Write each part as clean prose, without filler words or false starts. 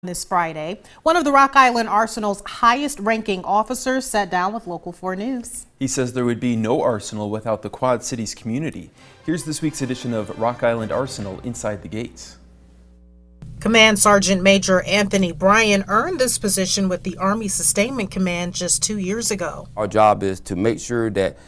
This Friday, one of the Rock Island Arsenal's highest-ranking officers sat down with Local 4 News. He says there would be no Arsenal without the Quad Cities community. Here's this week's edition of Rock Island Arsenal Inside the Gates. Command Sergeant Major Anthony Bryan earned this position with the Army Sustainment Command just 2 years ago. Our job is to make sure that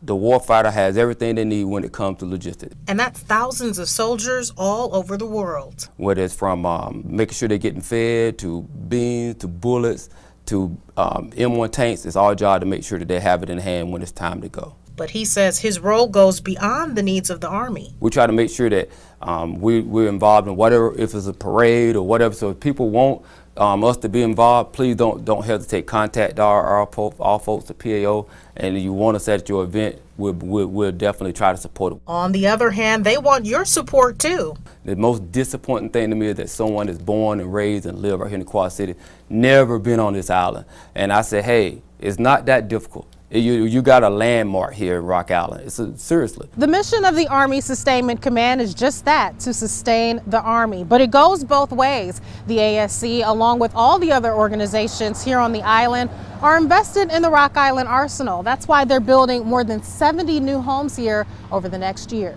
the warfighter has everything they need when it comes to logistics. And that's thousands of soldiers all over the world. Whether it's from making sure they're getting fed, to beans, to bullets, to M1 tanks, it's our job to make sure that they have it in hand when it's time to go. But he says his role goes beyond the needs of the Army. We try to make sure that we're involved in whatever, if it's a parade or whatever. So if people want us to be involved, please don't hesitate. Contact our folks at PAO, and if you want us at your event, we'll definitely try to support them. On the other hand, they want your support too. The most disappointing thing to me is that someone is born and raised and live right here in the Quad City, never been on this island. And I said, hey, it's not that difficult. You got a landmark here in Rock Island. Seriously. The mission of the Army Sustainment Command is just that, to sustain the Army. But it goes both ways. The ASC, along with all the other organizations here on the island, are invested in the Rock Island Arsenal. That's why they're building more than 70 new homes here over the next year.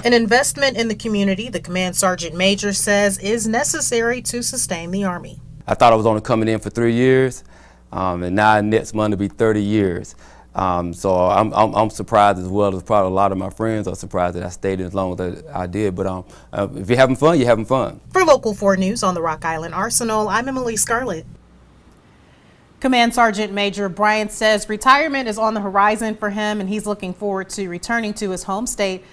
An investment in the community, the Command Sergeant Major says, is necessary to sustain the Army. I thought I was only coming in for 3 years. And now next month will be 30 years. So I'm surprised, as well as probably a lot of my friends are surprised that I stayed as long as I did. But if you're having fun, you're having fun. For Local 4 News on the Rock Island Arsenal, I'm Emily Scarlett. Command Sergeant Major Bryan says retirement is on the horizon for him, and he's looking forward to returning to his home state